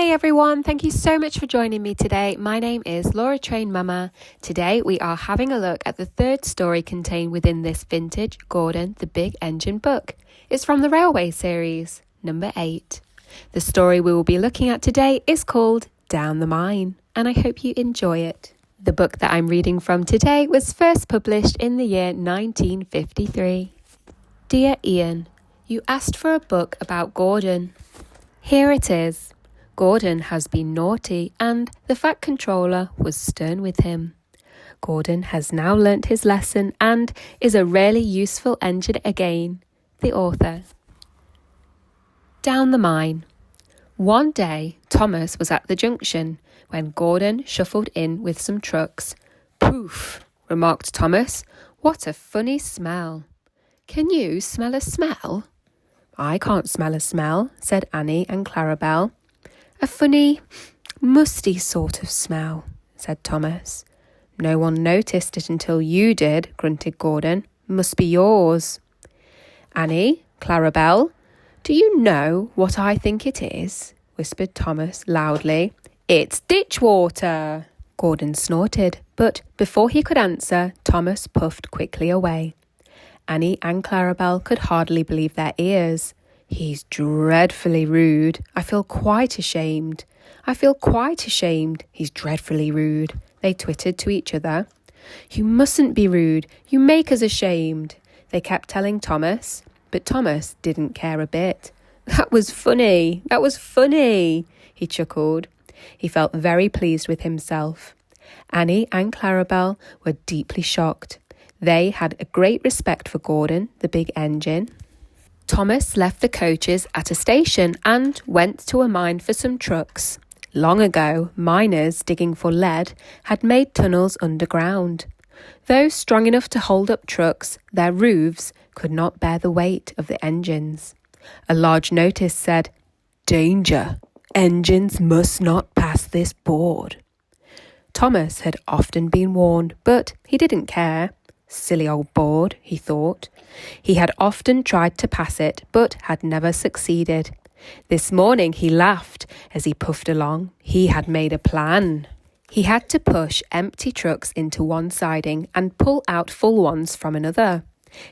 Hey everyone, thank you so much for joining me today. My name is Laura Train Mama. Today we are having a look at the third story contained within this vintage Gordon the Big Engine book. It's from the Railway series, number 8. The story we will be looking at today is called Down the Mine, and I hope you enjoy it. The book that I'm reading from today was first published in the year 1953. Dear Ian, you asked for a book about Gordon. Here it is. Gordon has been naughty and the Fat Controller was stern with him. Gordon has now learnt his lesson and is a really useful engine again. The author. Down the Mine. One day, Thomas was at the junction when Gordon shuffled in with some trucks. Poof, remarked Thomas. What a funny smell. Can you smell a smell? I can't smell a smell, said Annie and Clarabelle. A funny, musty sort of smell, said Thomas. No one noticed it until you did, grunted Gordon. Must be yours. Annie, Clarabelle, do you know what I think it is? Whispered Thomas loudly. It's ditch water. Gordon snorted, but before he could answer, Thomas puffed quickly away. Annie and Clarabelle could hardly believe their ears. He's dreadfully rude. I feel quite ashamed. He's dreadfully rude. They twittered to each other. You mustn't be rude. You make us ashamed. They kept telling Thomas, but Thomas didn't care a bit. That was funny. He chuckled. He felt very pleased with himself. Annie and Clarabelle were deeply shocked. They had a great respect for Gordon, the big engine. Thomas left the coaches at a station and went to a mine for some trucks. Long ago, miners digging for lead had made tunnels underground. Though strong enough to hold up trucks, their roofs could not bear the weight of the engines. A large notice said, "Danger! Engines must not pass this board." Thomas had often been warned, but he didn't care. Silly old board, he thought. He had often tried to pass it, but had never succeeded. This morning he laughed as he puffed along. He had made a plan. He had to push empty trucks into one siding and pull out full ones from another.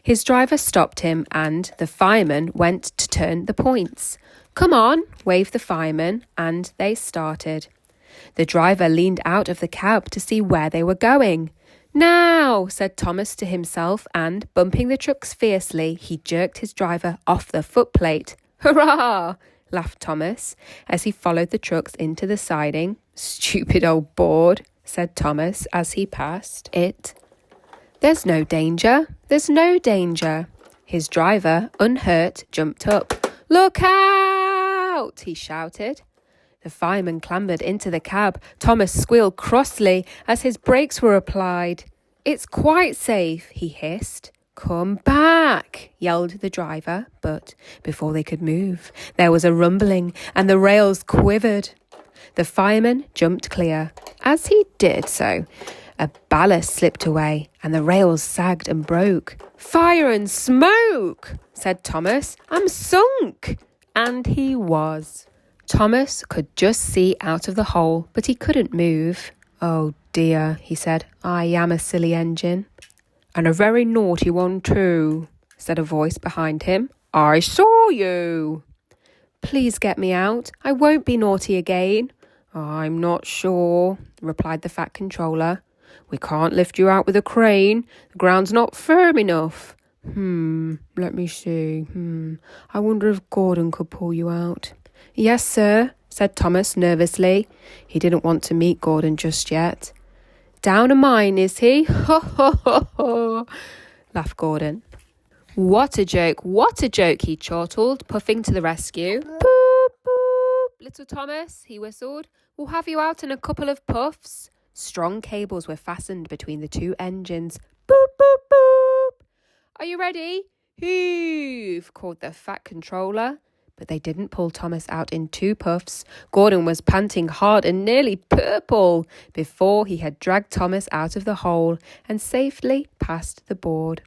His driver stopped him and the fireman went to turn the points. Come on, waved the fireman, and they started. The driver leaned out of the cab to see where they were going. Now, said Thomas to himself, and, bumping the trucks fiercely, he jerked his driver off the footplate. Hurrah! Laughed Thomas, as he followed the trucks into the siding. Stupid old board, said Thomas as he passed it. There's no danger. His driver, unhurt, jumped up. Look out! He shouted. The fireman clambered into the cab. Thomas squealed crossly as his brakes were applied. It's quite safe, he hissed. Come back, yelled the driver, but before they could move, there was a rumbling and the rails quivered. The fireman jumped clear. As he did so, a ballast slipped away and the rails sagged and broke. Fire and smoke, said Thomas. I'm sunk. And he was. Thomas could just see out of the hole, but he couldn't move. Oh dear, he said, I am a silly engine. And a very naughty one too, said a voice behind him. I saw you. Please get me out. I won't be naughty again. I'm not sure, replied the Fat Controller. We can't lift you out with a crane. The ground's not firm enough. Let me see. I wonder if Gordon could pull you out. Yes, sir, said Thomas nervously. He didn't want to meet Gordon just yet. Down a mine, is he? Ho, ho, ho, ho, laughed Gordon. What a joke, he chortled, puffing to the rescue. Boop, boop, little Thomas, he whistled. We'll have you out in a couple of puffs. Strong cables were fastened between the two engines. Boop, boop, boop. Are you ready? Heave, called the Fat Controller. But they didn't pull Thomas out in 2 puffs. Gordon was panting hard and nearly purple before he had dragged Thomas out of the hole and safely past the board.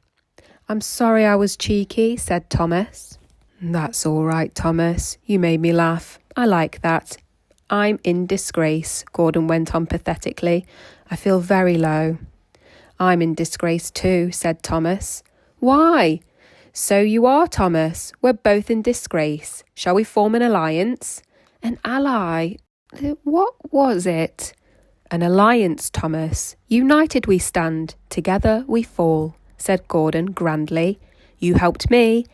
I'm sorry I was cheeky, said Thomas. That's all right, Thomas. You made me laugh. I like that. I'm in disgrace, Gordon went on pathetically. I feel very low. I'm in disgrace too, said Thomas. Why? So you are, Thomas. We're both in disgrace. Shall we form an alliance? An ally? What was it? An alliance, Thomas. United we stand, together we fall, said Gordon grandly. You helped me,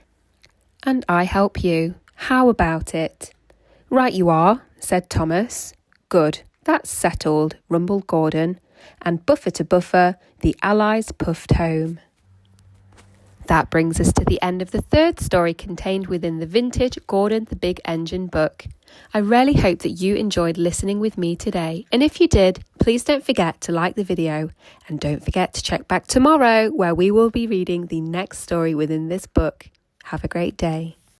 and I help you. How about it? Right you are, said Thomas. Good, that's settled, rumbled Gordon, and buffer to buffer, the allies puffed home. That brings us to the end of the third story contained within the vintage Gordon the Big Engine book. I really hope that you enjoyed listening with me today, and if you did, please don't forget to like the video, and don't forget to check back tomorrow where we will be reading the next story within this book. Have a great day.